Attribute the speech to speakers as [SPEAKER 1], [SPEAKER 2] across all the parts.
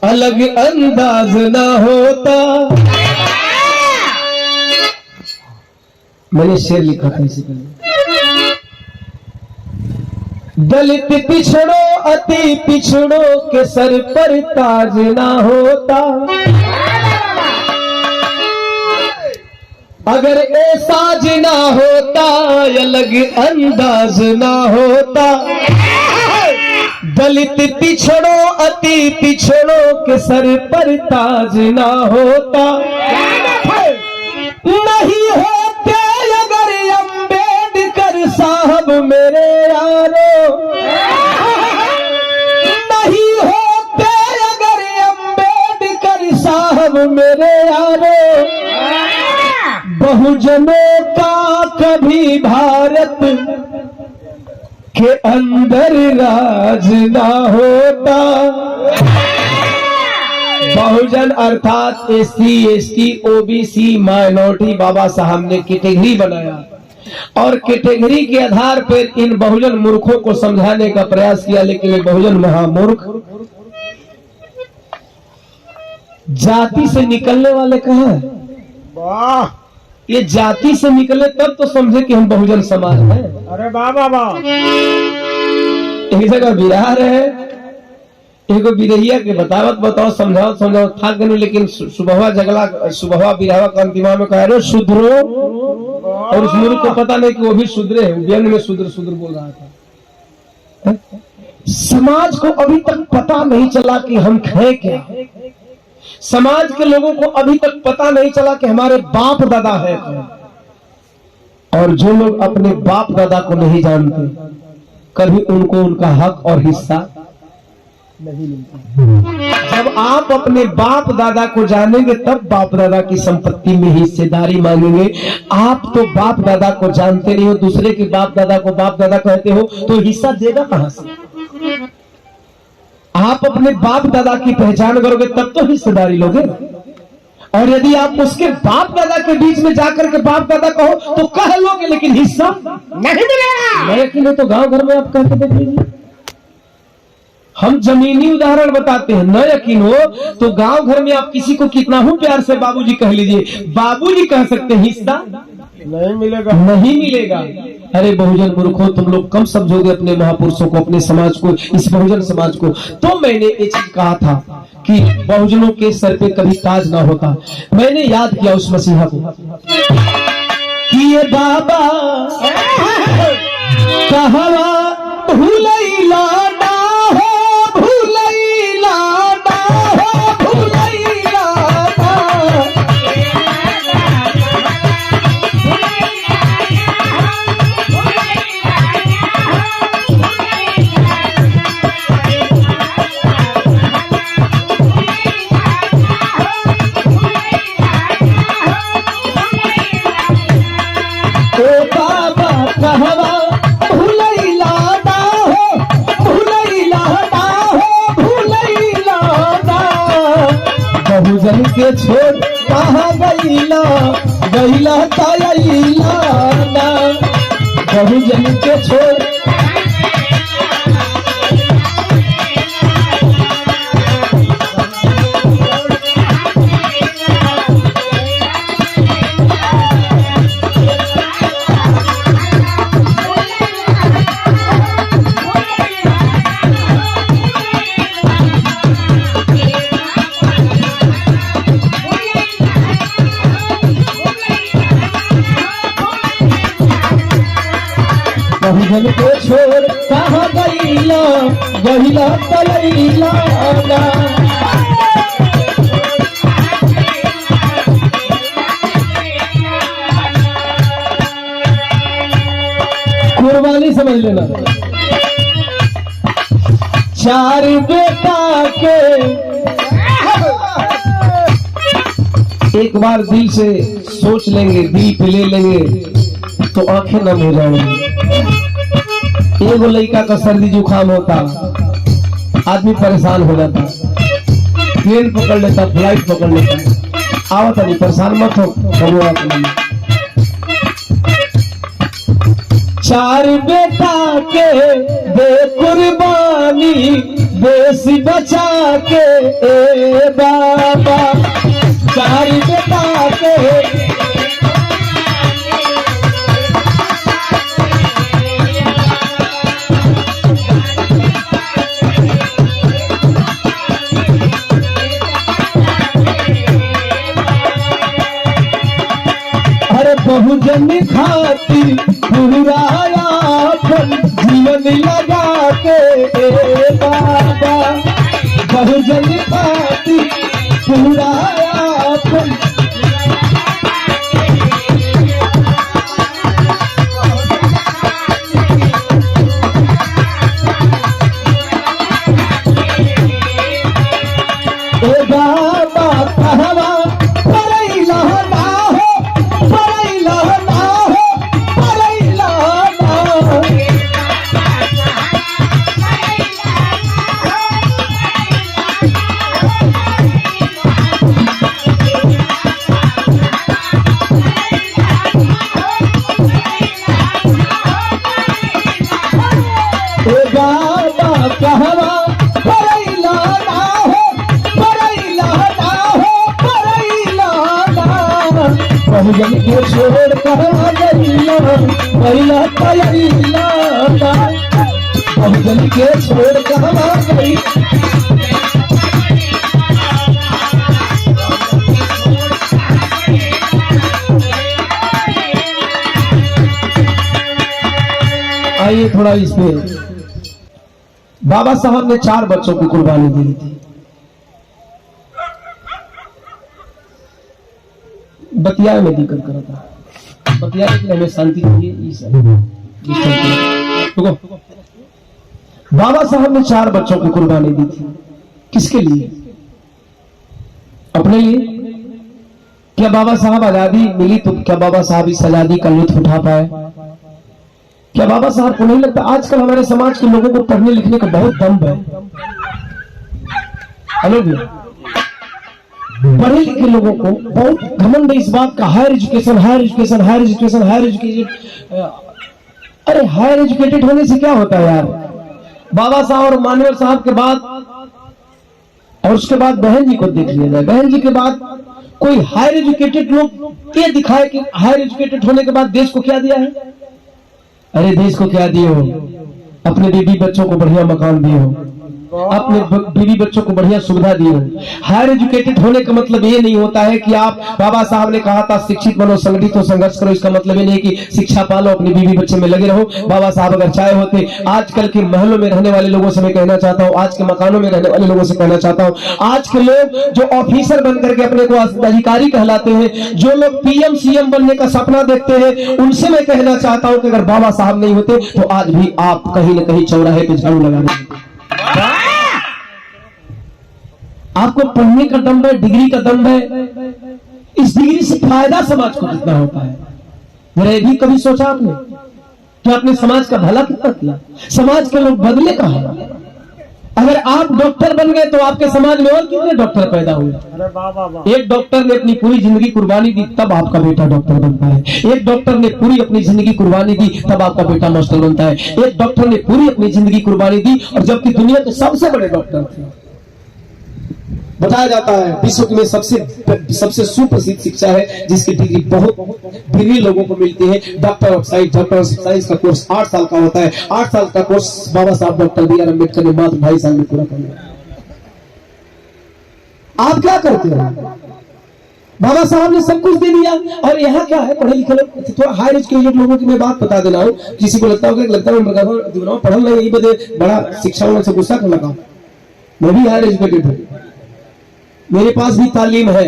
[SPEAKER 1] अलग अंदाज ना होता। मैंने शेर लिखा था इसी पहले। दलित पिछड़ो अति पिछड़ो के सर पर ताज ना होता। अगर ऐसा ना होता अलग अंदाज ना होता। दलित पिछड़ो अति पिछड़ो के सर पर ताज ना होता। नहीं होते अगर अम्बेडकर साहब मेरे यारो। नहीं होते अगर अम्बेडकर साहब मेरे यारो। बहुजनों का कभी भारत के अंदर राज ना होता। बहुजन अर्थात एससी एसटी ओबीसी माइनॉरिटी बाबा साहब ने कैटेगरी बनाया और कैटेगरी के आधार पर इन बहुजन मूर्खों को समझाने का प्रयास किया, लेकिन ये बहुजन महामूर्ख जाति से निकलने वाले कहाँ हैं? वाह, ये जाति से निकले तब तो समझे कि हम बहुजन समाज हैं।
[SPEAKER 2] अरे वाह वाह वाह।
[SPEAKER 1] एक जगह बिहार है, एगो बिरहिया के बताओ समझाओ था गनी, लेकिन सुबह जगला सुबह बिरहवा का अंतिमा में कह रहे शुद्रो, और उस मूर्ख को पता नहीं कि वो भी शुद्र है, व्यंग में शुद्र शुद्र बोल रहा था। समाज को अभी तक पता नहीं चला कि हम हैं क्या। समाज के लोगों को अभी तक पता नहीं चला कि हमारे बाप दादा है कौन। और जो लोग अपने बाप दादा को नहीं जानते कभी उनको उनका हक और हिस्सा नहीं मिलता। जब आप अपने बाप दादा को जानेंगे तब बाप दादा की संपत्ति में हिस्सेदारी मांगेंगे। आप तो बाप दादा को जानते नहीं हो, दूसरे के बाप दादा को बाप दादा कहते हो, तो हिस्सा देगा कहां से? आप अपने बाप दादा की पहचान करोगे तब तो हिस्सेदारी लोगे। और यदि आप उसके बाप दादा के बीच में जाकर के बाप दादा कहो तो कह लोगे, लेकिन हिस्सा नहीं मिलेगा। मैं यकीन है तो गांव घर में आप कहते देख लीजिए। हम जमीनी उदाहरण बताते हैं, न यकीन हो तो गांव घर में आप किसी को कितना हूं प्यार से बाबूजी कह लीजिए, बाबूजी कह सकते हैं, हिस्सा
[SPEAKER 2] नहीं मिलेगा,
[SPEAKER 1] नहीं मिलेगा। अरे बहुजन मूर्खों, तुम लोग कम समझोगे अपने महापुरुषों को, अपने समाज को, इस बहुजन समाज को। तो मैंने ये चीज कहा था कि बहुजनों के सर पे कभी ताज ना होता। मैंने याद किया उस मसीहा को कि ये बाबा कहवा भूलैला ना हो, भूलैला ना हो, भूलैला ना। बहुजन के छोड़ कहाँ गईला गईला ताईला ना। बहुजन के छोड़ बहुजन के छोड़ कहाँ गईला गईला ताईला ना। कुर्बानी समझ लेना। चार बेटा के एक बार दिल से सोच लेंगे, दिल पे ले लेंगे तो आंखें नम हो जाएंगी। एगो लड़का का सर्दी जुकाम होता, आदमी परेशान हो जाता, ट्रेन पकड़ लेता, फ्लाइट पकड़ लेता। आवत नहीं, परेशान मत हो। चार बेटा के दे कुर्बानी, दे देश बचा के ए बाबा चार बेटा के अरे बहुजन खातिर पूरा अपन जीवन लगा के ए बाबा बहुजन खातिर पूरा अपन ए बाबा कहवा परैला ना हो परैला ना हो परैला ना हो ए बाबा कहवा परैला ना हो परैला ना हो परैला ना बहुजन के छोड़ कहवा गईला पहिला परैला ना बहुजन के छोड़ कहवा गई आइए थोड़ा इसमें बाबा साहब ने 4 बच्चों की कुर्बानी दी थी। बतिया में दिक्कत करा था बतिया के लिए हमें शांति चाहिए। बाबा साहब ने 4 बच्चों की कुर्बानी दी थी। किसके लिए? अपने लिए। क्या बाबा साहब आजादी मिली तो क्या बाबा साहब इस आजादी का लुत्फ उठा पाए? क्या बाबा साहब को नहीं लगता आजकल हमारे समाज के लोगों को पढ़ने लिखने का बहुत दम है? हेलो भैया, पढ़े लिखे लोगों को बहुत घमंड है इस बात का, higher education higher education higher education higher education. अरे हायर एजुकेटेड होने से क्या होता है यार? बाबा साहब और मानवर साहब के बाद और उसके बाद बहन जी को देख लिया जाए। बहन जी के बाद कोई हायर एजुकेटेड लोग ये दिखाए कि हायर एजुकेटेड होने के बाद देश को क्या दिया है? अरे देश को क्या दिए हो? अपने बीबी बच्चों को बढ़िया मकान दिए हो, अपने बीवी बच्चों को बढ़िया सुविधा दी हो। हायर एजुकेटेड होने का मतलब ये नहीं होता है कि आप, बाबा साहब ने कहा था शिक्षित बनो संगठित हो संघर्ष करो, इसका मतलब ये नहीं कि शिक्षा पालो अपनी बीवी बच्चे में लगे रहो। बाबा साहब अगर चाहे होते, आजकल के महलों में रहने वाले लोगों से मैं कहना चाहता हूँ, आज के मकानों में रहने वाले लोगों से कहना चाहता हूँ, आज के लोग जो ऑफिसर बन करके अपने को अधिकारी कहलाते हैं, जो लोग पीएम सीएम बनने का सपना देखते हैं, उनसे मैं कहना चाहता हूँ कि अगर बाबा साहब नहीं होते तो आज भी आप कहीं न कहीं चौराहे पे झाड़ू लगा रहे हैं। आपको पढ़ने का दम है, डिग्री का दम है, इस डिग्री से फायदा समाज को कितना होता है? मेरा ये भी कभी सोचा आपने कि आपने समाज का भला कितना किया? समाज के लोग बदले कहां? अगर आप डॉक्टर बन गए तो आपके समाज में और कितने डॉक्टर पैदा हुए?
[SPEAKER 2] अरे वाह वाह वाह।
[SPEAKER 1] एक डॉक्टर ने अपनी पूरी जिंदगी कुर्बानी दी तब आपका बेटा डॉक्टर बनता है। एक डॉक्टर ने पूरी अपनी जिंदगी कुर्बानी दी तब आपका बेटा मास्टर बनता है। एक डॉक्टर ने पूरी अपनी जिंदगी कुर्बानी दी और जबकि दुनिया के सबसे बड़े डॉक्टर थे। बताया जाता है विश्व में सबसे सुप्रसिद्ध शिक्षा है जिसकी डिग्री बहुत बिरले लोगों को मिलती है, doctor of science. Doctor of science का कोर्स 8 साल का होता है। 8 साल का कोर्स बाबा साहब डॉक्टर बी.आर. अम्बेडकर ने मात्र 2.5 साल में पूरा कर लिया। आप क्या करते हो? बाबा साहब ने सब कुछ दे दिया और यहाँ क्या है? पढ़े लिखे लोग, थोड़ा हायर एजुकेटेड लोगों की मैं बात बता देना हूँ। किसी को लगता है पढ़ल नहीं, यही बदे बड़ा शिक्षा होने से गुस्सा कर लगा। मैं भी हायर एजुकेटेड हूँ, मेरे पास भी तालीम है,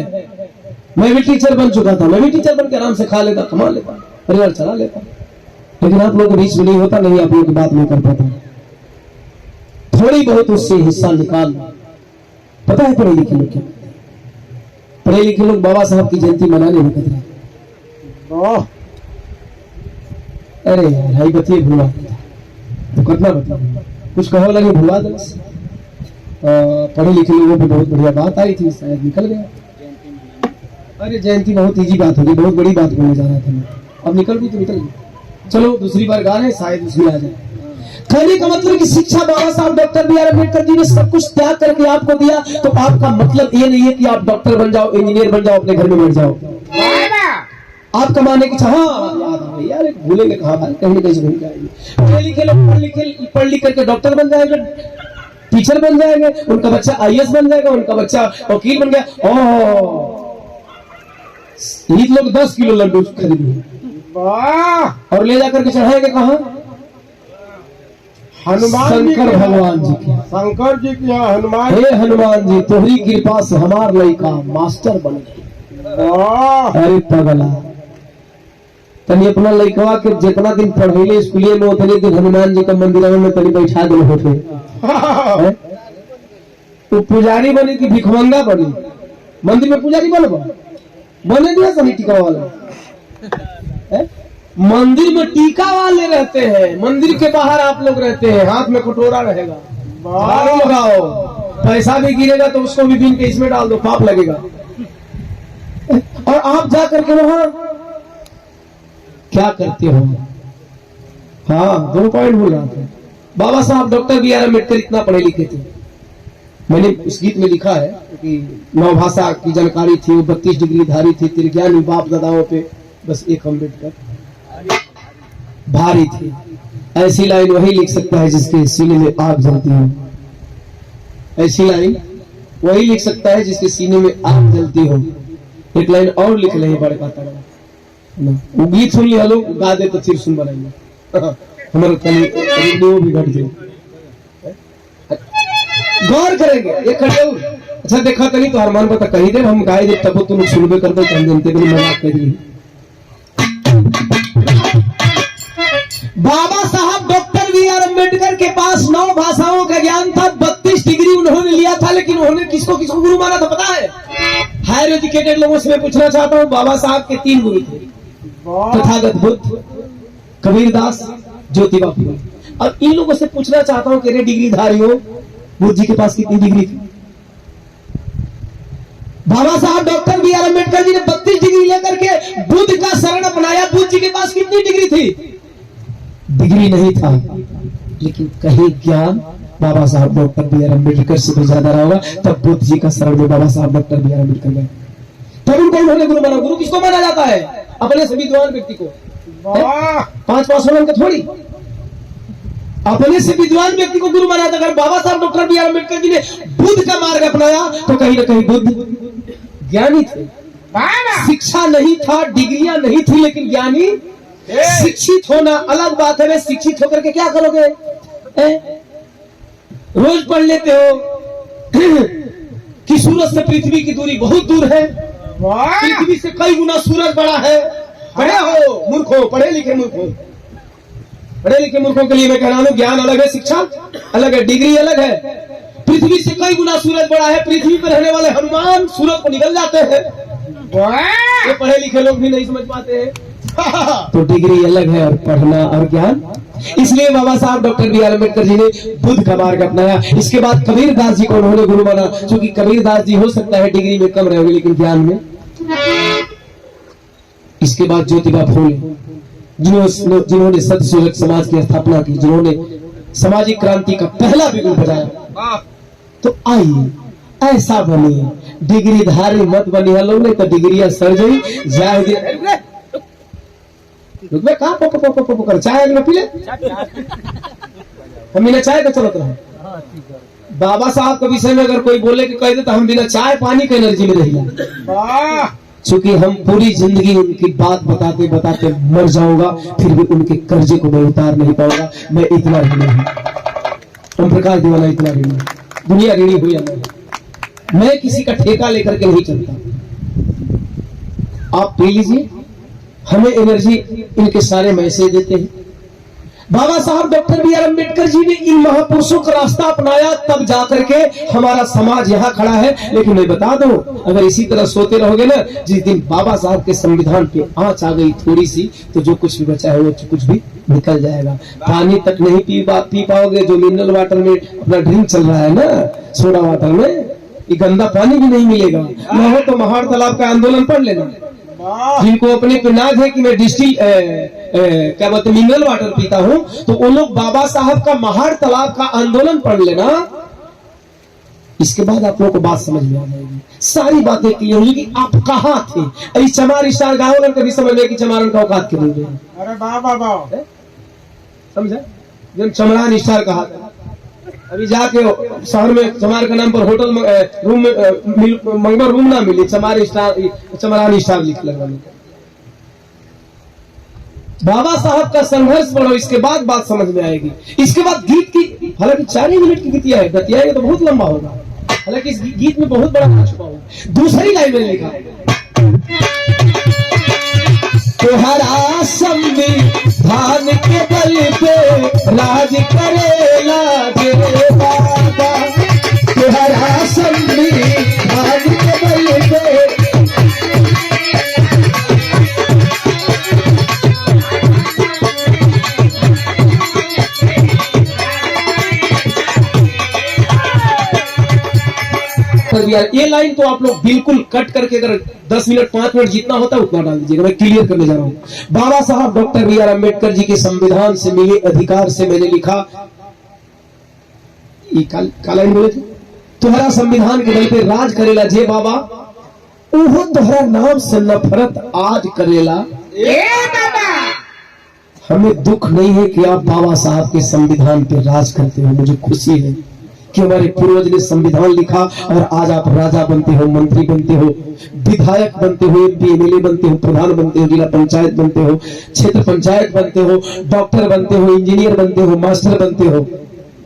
[SPEAKER 1] मैं भी टीचर बन चुका था, मैं भी टीचर बन के आराम से खा लेता, कमा लेता, परिवार चला लेता, लेकिन आप लोगों के बीच में नहीं होता, नहीं आप लोगों की बात नहीं कर पाता। थोड़ी बहुत उससे हिस्सा निकाल। पता है पढ़े लिखे लोग क्या? पढ़े लिखे लोग बाबा साहब की जयंती मनाने में कतरा। अरे भाई बतिए भुलवा तो कितना बतिए, कुछ कहो लगे भुलवा दे। पढ़े लिखे लोगों पे बहुत बढ़िया बात आई थी, शायद निकल गया। अरे जयंती बहुत इजी बात होगी, बहुत बड़ी बात बोलने जा रहा था मैं, अब निकल गई तो निकल गई। चलो दूसरी बार गा रहे, शायद उसमें आ जाए। कहने का मतलब कि शिक्षा बाबा साहब doctor B are Ambedkar ji ने सब कुछ त्याग करके आपको दिया, तो आपका मतलब ये नहीं है कि आप डॉक्टर बन जाओ, इंजीनियर बन जाओ, अपने घर में बैठ जाओ। आप कमाने की चाह यार भूलेंगे कहाँ भाई, कहीं ना कहीं से भूल जाएंगे। पढ़े लिखे लोग पढ़ लिख करके डॉक्टर बन जाएंगे, टीचर बन जाएंगे, उनका बच्चा आईएएस बन जाएगा, उनका बच्चा वकील बन गया। ये लोग 10 किलो लड्डू खरीदेंगे और ले जाकर के चढ़ाएंगे कहाँ?
[SPEAKER 2] हनुमान जी
[SPEAKER 1] शंकर
[SPEAKER 2] के
[SPEAKER 1] भगवान जी की।
[SPEAKER 2] शंकर जी की यहाँ हनुमान
[SPEAKER 1] हे हनुमान जी, तोहरी कृपा से हमार लड़का मास्टर बन गए।
[SPEAKER 2] वाह!
[SPEAKER 1] अरे पगला, तनी अपना लड़कवा के जितना दिन पढ़ेले स्कूलिए में उतने दिन हनुमान जी का मंदिर में तनी बैठा दिल होते। तो पुजारी बनी कि भिखमंगा बनी? मंदिर में पुजारी बने दिया सभी टीका वाला। मंदिर में टीका वाले रहते हैं, मंदिर के बाहर आप लोग रहते हैं, हाथ में कटोरा रहेगा, झाड़ू लगाओ, पैसा भी गिरेगा तो उसको भी बीन के इसमें डाल दो, पाप लगेगा। और आप जा करके वहां क्या करते हो? हाँ, 2 पॉइंट बोल रहा था। बाबा साहब डॉक्टर बी आर अम्बेडकर इतना पढ़े लिखे थे, मैंने उस गीत में लिखा है कि 9 भाषा की जानकारी थी, वो 32 डिग्री धारी थी, तेरे ज्ञानी बाप दादाओं पे बस एक अम्बेडकर भारी थी। ऐसी लाइन वही लिख सकता है जिसके सीने में आग जलती हो। ऐसी लाइन वही लिख सकता है जिसके सीने में आग जलती हो। एक लाइन और लिख ले बड़का तगड़ा, वो गीत सुन लिया लोग, गा दे तो फिर सुन बनाएंगे। हमारे कहीं भी घट गए, गौर करेंगे। एक खड़े अच्छा देखा कहीं तो हरमान को कही दे, हम गाए दे तब तुम सुनबे कर दो, हम जनते को मजाक कर दी। बाबा साहब डॉक्टर बी आर अम्बेडकर के पास 9 भाषाओं का ज्ञान था, 32 डिग्री उन्होंने लिया था, लेकिन उन्होंने किसको किसको गुरु माना था पता है? हायर एजुकेटेड लोगों से मैं पूछना चाहता हूँ, बाबा साहब के 3 गुरु थे, तथागत बुद्ध, कबीरदास, ज्योतिबा फुले। अब इन लोगों से पूछना चाहता हूँ कि रे डिग्रीधारी हो, बुद्ध जी के पास कितनी डिग्री थी? बाबा साहब doctor B are Ambedkar ji ने 32 डिग्री लेकर के बुद्ध का शरण अपनाया, बुद्ध जी के पास कितनी डिग्री थी? डिग्री नहीं था, लेकिन कहीं ज्ञान बाबा साहब डॉक्टर बी आर अम्बेडकर से भी ज्यादा रहा होगा। तब बुद्ध जी का शरण में बाबा साहब डॉक्टर बी आर अम्बेडकर गए, तब उनको उन्होंने गुरु माना। गुरु किसको माना जाता है? अपने से विद्वान व्यक्ति को। 5 सोलन का थोड़ी, अपने से विद्वान व्यक्ति को गुरु माना जाता। अगर बाबा साहब doctor B are Ambedkar ji ने बुद्ध का मार्ग अपनाया तो कहीं ना कहीं बुद्ध ज्ञानी थे। शिक्षा नहीं था, डिग्रियां नहीं थी, लेकिन ज्ञानी। शिक्षित होना अलग बात है, वे शिक्षित होकर के क्या करोगे? रोज पढ़ लेते हो कि सूरज से पृथ्वी की दूरी बहुत दूर है, पृथ्वी से कई गुना सूरज बड़ा है। पढ़े हो मूर्खों, पढ़े लिखे मूर्खों, पढ़े लिखे मूर्खों के लिए मैं कह रहा हूं, ज्ञान अलग है, शिक्षा अलग है, डिग्री अलग है। पृथ्वी से कई गुना सूरज बड़ा है, पृथ्वी पर रहने वाले हनुमान सूरज को निकल जाते हैं। ये पढ़े लिखे लोग भी नहीं समझ पाते हैं। तो डिग्री अलग है और पढ़ना और ज्ञान। इसलिए बाबा साहब doctor B are Ambedkar ji ने बुद्ध का मार्ग अपनाया। इसके बाद कबीरदास जी को उन्होंने गुरु माना, क्योंकि कबीरदास जी हो सकता है डिग्री में कम रहोगे लेकिन ज्ञान में। इसके बाद ज्योतिबा फुले, जिन्होंने सत्य सूरज समाज की स्थापना की, जिन्होंने सामाजिक क्रांति का पहला बिगुल बजाया। तो आइए ऐसा बनिए, डिग्रीधारी मत बनिए लोग, नहीं तो डिग्रियां सर गई जाए। कहा पप कर चाय अगला पी ले, हम बिना चाय का चलत रहे। बाबा साहब के विषय में अगर कोई बोले कि कह दे तो हम बिना चाय पानी के एनर्जी में रहिए, क्योंकि हम पूरी जिंदगी उनकी बात बताते बताते मर जाऊंगा, फिर भी उनके कर्जे को मैं उतार नहीं पाऊंगा। मैं इतना ऋणी हूं, ओम प्रकाश दीवाना इतना ऋणी, दुनिया ऋणी हुई है। मैं किसी का ठेका लेकर के नहीं चलता। आप पी लीजिए, हमें एनर्जी इनके सारे मैसेज देते हैं। बाबा साहब doctor B are Ambedkar ji ने इन महापुरुषों का रास्ता अपनाया, तब जाकर के हमारा समाज यहाँ खड़ा है। लेकिन मैं बता दूं, अगर इसी तरह सोते रहोगे ना, जिस दिन बाबा साहब के संविधान पे आंच आ गई थोड़ी सी, तो जो कुछ भी बचा है वो कुछ भी निकल जाएगा। पानी तक नहीं पी पाओगे, जो मिनरल वाटर में अपना ड्रिंक चल रहा है ना, सोडा वाटर में, ये गंदा पानी भी नहीं मिलेगा। न हो तो महार तालाब का आंदोलन पढ़ लेना,
[SPEAKER 2] वाह
[SPEAKER 1] जिनको अपने पे नाज है कि मैं डिस्टिल क्या बोलते मिनरल वाटर पीता हूं, तो वो लोग बाबा साहब का महार तालाब का आंदोलन पढ़ लेना। इसके बाद आप लोगों को बात समझ में आ जाएगी, सारी बातें क्लियर होगी कि आप कहां थे। इस चमार स्टार गाँव वालों को भी समझ में कि चमारन का औकात क्यों नहीं है।
[SPEAKER 2] अरे वाह वाह वाह
[SPEAKER 1] समझा, जब चमरान स्टार कहा था, अभी जाके शहर में चमार के नाम पर होटल रूम मंगवा रूम ना मिले, चमार स्टार चमरान स्टार लिख लगा। बाबा साहब का संघर्ष पढ़ो, इसके बाद बात समझ में आएगी। इसके बाद गीत की, हालांकि 4 ही मिनट की गीतिया है, गतियाएंगे तो बहुत लंबा होगा, हालांकि इस गीत में बहुत बड़ा राज छुपा हुआ। दूसरी लाइन में लिखा, तुम्हारा संविधान के बल पे राज करेला जे बाबा, तुम्हारा संविधान के बल पे। ये लाइन तो आप लोग बिल्कुल कट करके, अगर 10 मिनट 5 मिनट जितना होता है उतना डाल दीजिएगा, मैं क्लियर करने जा रहा हूं। बाबा साहब doctor B are Ambedkar ji के संविधान से मिले अधिकार से मैंने लिखा, ये का लाइन बोले थे, तुम्हारा संविधान के बल पे राज करेला जे बाबा, ओहो तुम्हारा नाम से नफरत आज करेला ए बाबा। हमें दुख नहीं है कि आप बाबा साहब के संविधान पे राज करते हो, मुझे खुशी है कि हमारे पूर्वज ने संविधान लिखा और आज आप राजा बनते हो, मंत्री बनते हो, विधायक बनते हो, एमपी एमएलए बनते हो, प्रधान बनते हो, जिला पंचायत बनते हो, क्षेत्र पंचायत बनते हो, डॉक्टर बनते हो, इंजीनियर बनते हो, मास्टर बनते हो।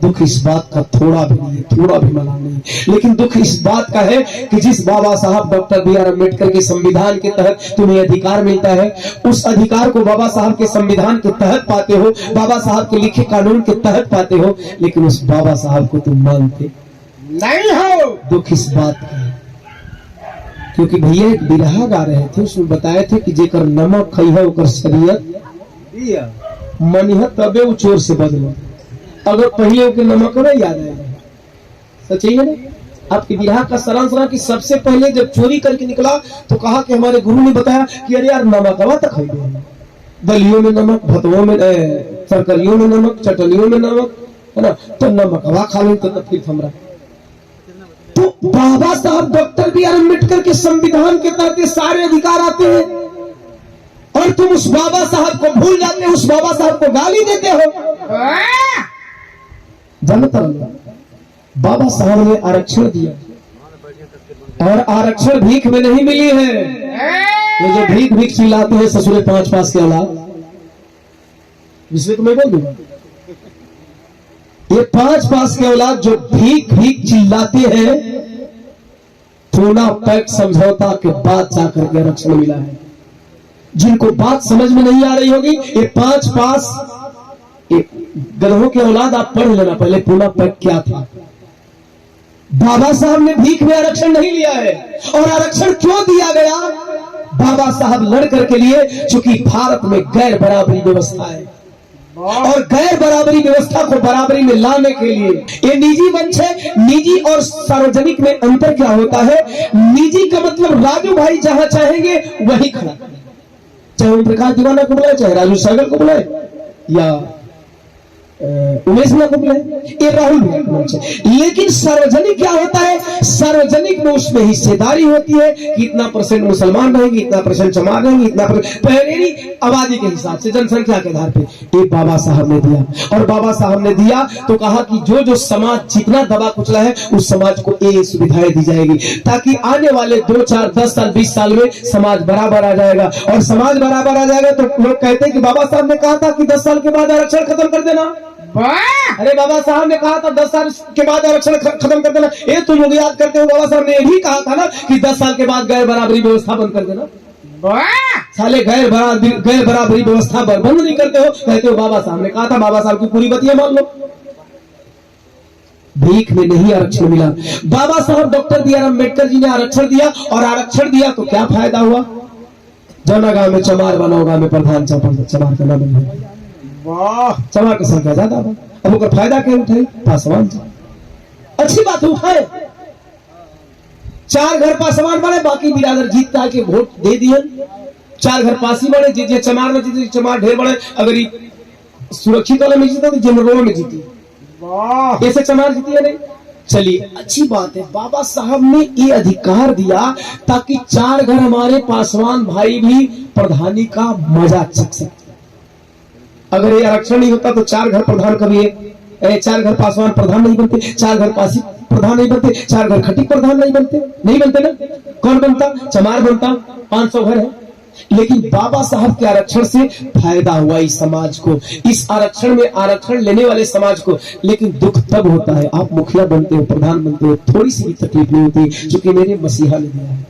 [SPEAKER 1] दुख इस बात का थोड़ा भी नहीं, थोड़ा भी मना नहीं, लेकिन दुख इस बात का है कि जिस बाबा साहब डॉक्टर बी आर अम्बेडकर के संविधान के तहत तुम्हें अधिकार मिलता है, उस अधिकार को बाबा साहब के संविधान के तहत पाते हो, बाबा साहब के लिखे कानून के तहत पाते हो, लेकिन उस बाबा साहब को तुम मानते
[SPEAKER 2] नहीं हो।
[SPEAKER 1] दुख इस बात का है, क्योंकि भैया एक बिरहा गा रहे थे, उसमें बताए थे कि जेकर नमक खइह ओकर शरीयत मनिह तबे उ चोर से बदलो। अगर पहले के नमक में याद आएगा, सच है ना। आपके बिरहा का सारांश रहा कि सबसे पहले जब चोरी करके निकला तो कहा कि हमारे गुरु ने बताया कि अरे यार नमकवा तक खाई, दलियों में नमक, भतवों में, तरकारियों में नमक, चटनियों में नमक, है ना, तो नमकवा खा लो तो फिर थमरा। तो बाबा साहब डॉक्टर बी आर अम्बेडकर के संविधान के तहत सारे अधिकार आते हैं और तुम उस बाबा साहब को भूल जाते हो, उस बाबा साहब को गाली देते हो। जनता बाबा साहब ने आरक्षण दिया और आरक्षण भीख में नहीं मिली है। ये जो भीख भीख चिल्लाते हैं ससुरे 5 पास के औलाद, इसलिए तो मैं बोल दूंगा, ये 5 पास के औलाद जो भीख भीख चिल्लाते हैं, पूना पैक्ट समझौता के बाद जाकर के आरक्षण मिला है। जिनको बात समझ में नहीं आ रही होगी, ये 5 पास गधों के औलाद आप पढ़ लेना पहले पूना पैक्ट क्या था। बाबा साहब ने भीख में आरक्षण नहीं लिया है। और आरक्षण क्यों दिया गया? बाबा साहब लड़ करके लिए, चूंकि भारत में गैर बराबरी व्यवस्था है और गैर बराबरी व्यवस्था को बराबरी में लाने के लिए ये निजी मंच है। निजी और सार्वजनिक में अंतर क्या होता है? निजी का मतलब राजू भाई जहां चाहेंगे वही खड़ा, चाहे ओम प्रकाश दीवाना को बुलाए, चाहे राजू सागर को बुलाए या उमेश ना को बुलाए, ये राहुल मंच है। लेकिन सार्वजनिक क्या होता है? सार्वजनिक में उसमें हिस्सेदारी होती है कि इतना % मुसलमान रहेंगे, इतना % चमार रहेंगे, इतना पहलेरी आबादी के हिसाब से, जनसंख्या के आधार पे। ये बाबा साहब ने दिया और बाबा साहब ने दिया तो कहा कि जो जो समाज जितना दबा कुचला है उस समाज को ये सुविधाएं दी जाएगी, ताकि आने वाले 2, 4, 10 साल 20 साल में समाज बराबर आ जाएगा। और समाज बराबर आ जाएगा तो लोग कहते हैं कि बाबा साहब ने कहा था कि 10 साल के बाद आरक्षण खत्म कर देना। अरे बाबा साहब ने कहा था 10 साल के बाद आरक्षण खत्म कर देना। ये तुम लोग याद करते हो, बाबा साहब ने भी कहा था ना कि 10 साल के बाद गैर बराबरी व्यवस्था बंद कर देना। साले गैर बराबरी व्यवस्था बंद नहीं करते हो, कहते हो बाबा साहब ने कहा था। बाबा साहब की पूरी बतिया मान लो। भीख में नहीं आरक्षण मिला। बाबा साहब doctor B are Ambedkar ji ने आरक्षण दिया और आरक्षण दिया तो क्या फायदा हुआ? जना गांव में चमार बनाओ, गांव में प्रधान चमार का नाम है,
[SPEAKER 2] वाह
[SPEAKER 1] चमार की संख्या ज्यादा है। अब उसका फायदा क्या उठाई? पासवान अच्छी बात उठाए, 4 घर पासवान बने, बाकी बिरादर जीत के वोट दे दिए। चार घर पासी बड़े जे चमार में जीते चमार ढेर बड़े, अगर ये सुरक्षित वाला में जीता तो जनरलों में जीती,
[SPEAKER 2] वाह
[SPEAKER 1] ऐसे चमार जीती है नहीं। चलिए अच्छी बात है, बाबा साहब ने ये अधिकार दिया ताकि चार घर हमारे पासवान भाई भी प्रधानी का मजा चख सकते। अगर ये आरक्षण नहीं होता तो चार घर प्रधान कभी चार घर पासवान प्रधान नहीं बनते, चार घर पासी प्रधान नहीं बनते, चार घर खटीक प्रधान नहीं बनते ना। कौन बनता? चमार बनता। 500 घर है, लेकिन बाबा साहब के आरक्षण से फायदा हुआ इस समाज को, इस आरक्षण में आरक्षण लेने वाले समाज को। लेकिन दुख तब होता है आप मुखिया बनते हो, प्रधान बनते हो, थोड़ी सी भी तकलीफ नहीं होती, क्योंकि मेरे मसीहा ने दिया है।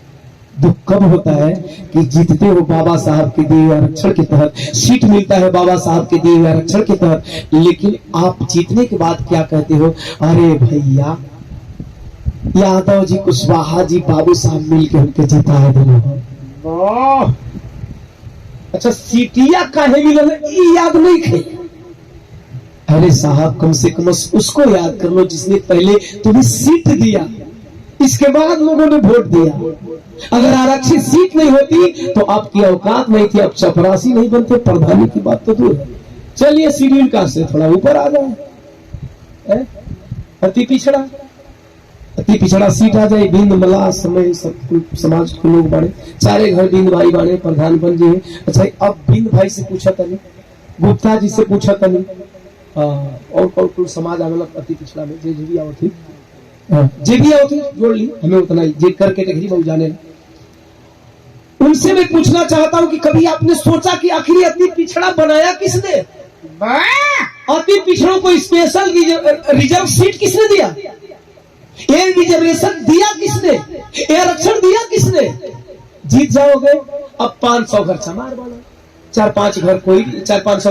[SPEAKER 1] दुख कब होता है कि जीतते हो बाबा साहब के दिए हुए आरक्षण के तहत, सीट मिलता है बाबा साहब के दिए हुए आरक्षण के तहत, लेकिन आप जीतने के बाद क्या कहते हो? अरे भैया यादव जी, कुशवाहा जी, बाबू साहब मिलकर हमके जिता है दिला।
[SPEAKER 2] वाह
[SPEAKER 1] अच्छा सीटिया काहे मिलल ये याद नहीं थे? अरे साहब कम से कम उसको याद कर लो जिसने पहले तुम्हें सीट दिया, इसके बाद लोगों ने वोट दिया। अगर आरक्षित सीट नहीं होती तो आपकी औकात नहीं थी, आप चपरासी नहीं बनते, प्रधानी की बात तो दूर है। चलिए शेड्यूल कास्ट से थोड़ा ऊपर आ जाए, अति पिछड़ा सीट आ जाए, बिंद मला समय सब समाज के लोग बाड़े, चारे घर बिंद भाई बाड़े, प्रधान बन जी। अच्छा अब बिंद भाई से पूछा तनी, गुप्ता जी से पूछा तनी, और कौन समाज आवेला अति पिछड़ा में जे भी आओ थी, जे भी आओ थी जोड़ ली, हमें उतना ही जे करके देखी बहुत जाने। उनसे मैं पूछना चाहता हूं कि कभी आपने सोचा कि आखिर अति पिछड़ा बनाया किसने?
[SPEAKER 2] वाह
[SPEAKER 1] अति पिछड़ों को स्पेशल रिजर्व सीट किसने दिया? ये रिजर्वेशन दिया किसने? ये आरक्षण दिया किसने? जीत जाओगे। अब 500 घर चमार बना, 400-500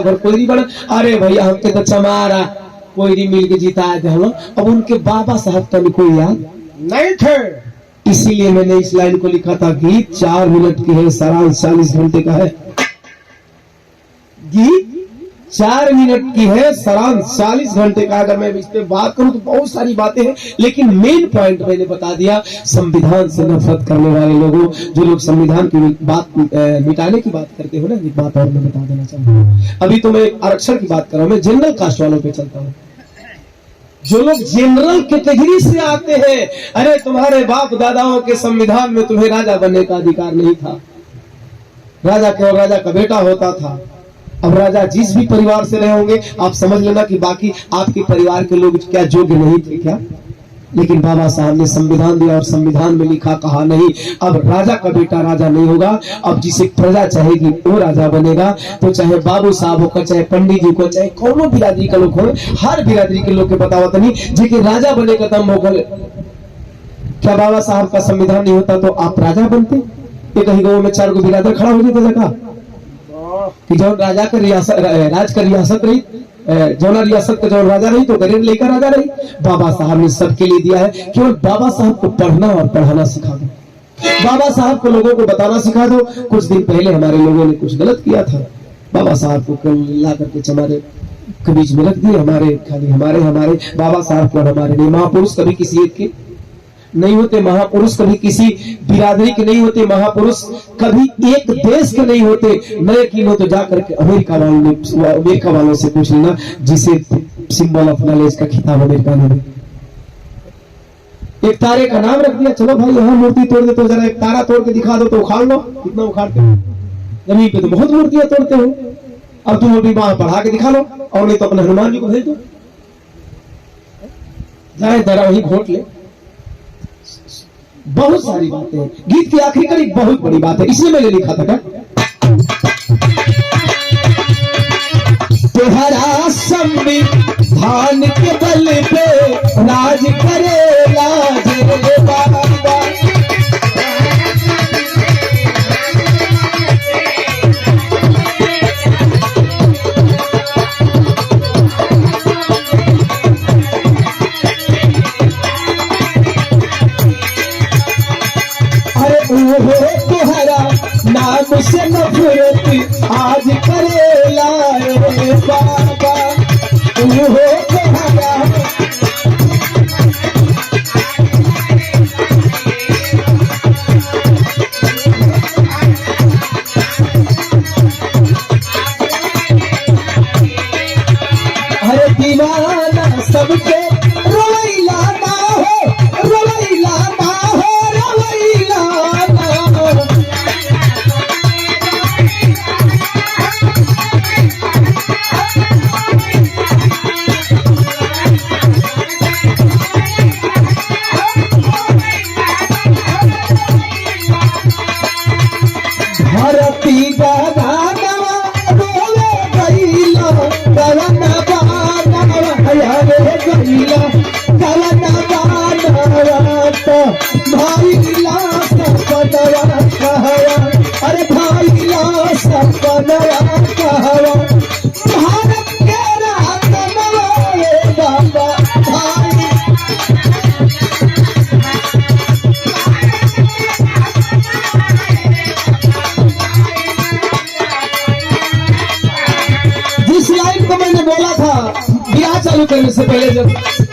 [SPEAKER 1] घर कोई नहीं बना। अरे भैया हमके तो चमारा कोई नहीं मिल के जीता है हम। अब उनके बाबा साहब तो कोई याद
[SPEAKER 2] नहीं थे,
[SPEAKER 1] इसीलिए मैंने इस लाइन को लिखा था, गीत 4 मिनट की है, सारांश 40 घंटे का है। गीत 4 मिनट की है, सारांश 40 घंटे का। अगर मैं इस पे बात करूं तो बहुत सारी बातें हैं, लेकिन मेन पॉइंट मैंने बता दिया। संविधान से नफरत करने वाले लोगों, जो लोग संविधान की बात मिटाने की बात करते हो ना, एक बात और मैं बता देना चाहूंगा। अभी तो मैं आरक्षण की बात कर रहा हूं, मैं जनरल कास्ट वालों पे चलता हूं। जो लोग जनरल कैटेगरी से आते हैं, अरे तुम्हारे बाप दादाओं के संविधान में तुम्हें राजा बनने का अधिकार नहीं था, राजा केवल राजा का बेटा होता था। अब राजा जिस भी परिवार से रहे होंगे, आप समझ लेना कि बाकी आपके परिवार के लोग क्या योग्य नहीं थे क्या? लेकिन बाबा साहब ने संविधान दिया और संविधान में लिखा, कहा नहीं अब राजा का बेटा राजा नहीं होगा, अब जिसे प्रजा चाहेगी वो राजा बनेगा। तो चाहे बाबू साहब हो, चाहे पंडित जी को, चाहे कौनो बिरादरी का लोग हो, हर बिरादरी के लोग के बतावत नहीं जी राजा बने का दम होगा। क्या बाबा साहब का संविधान नहीं होता तो आप राजा बनते? ये कहीं गाँव में 4 गो बिरादर खड़ा हो जाता जगह कि जो राजा का रियासत, राज का रियासत रही, जौना रियासत का जौन राजा रही तो गरीब लेकर राजा रही। बाबा साहब ने सबके लिए दिया है, केवल बाबा साहब को पढ़ना और पढ़ाना सिखा दो, बाबा साहब को लोगों को बताना सिखा दो। कुछ दिन पहले हमारे लोगों ने कुछ गलत किया था, बाबा साहब को ला करके हमारे के बीच में रख दिए। हमारे खाली हमारे बाबा साहब को हमारे नहीं, महापुरुष कभी किसी एक के नहीं होते, महापुरुष कभी किसी बिरादरी के नहीं होते, महापुरुष कभी एक देश के नहीं होते। न यकीन हो तो जाकर के अमेरिका वालों से पूछ लेना, जिसे सिंबल ऑफ नॉलेज का खिताब अमेरिका ने एक तारे का नाम रख दिया। चलो भाई यहाँ मूर्ति तोड़ दे तो जरा एक तारा तोड़ के दिखा दो, तो उखाड़ लो। कितना उखाड़ते हो? जमीन पे तो बहुत मूर्तियां तोड़ते हो। अब तुम अभी वहां बढ़ा के दिखा लो, और नहीं तो अपने हनुमान जी को भेज दो, जाए जरा वही घोट ले। बहुत सारी बातें हैं। गीत की आखिरी कड़ी बहुत बड़ी बात है, इसलिए मैंने लिखा था क्या, तुम्हारा संविधान के बल पे राज करेला जे बाबा। तुम्हारा नाम से नफरत आज करेला रे बाबा, हो तुम्हारा पहले जब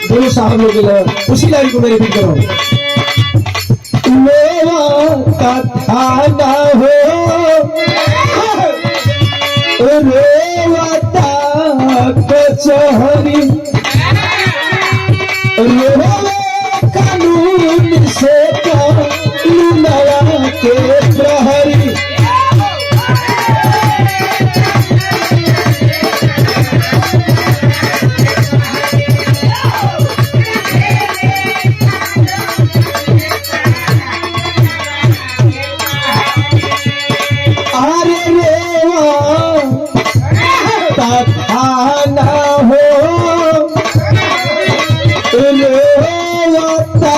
[SPEAKER 1] दोनों साहब लोग उसी लाइन को मेरे रिपीट करो। मेवा का खाना हो रेवता कचहरी रोवे कानून से कानूनवा के प्रहरी खाना हो रेवता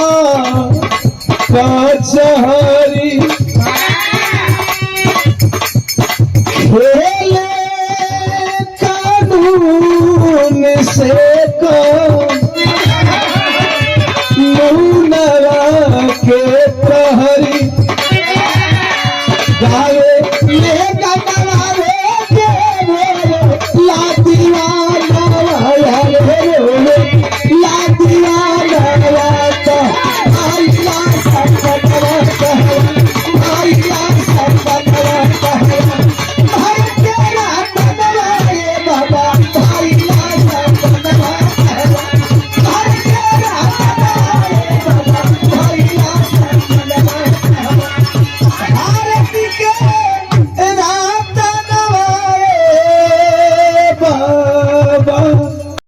[SPEAKER 1] कचहरी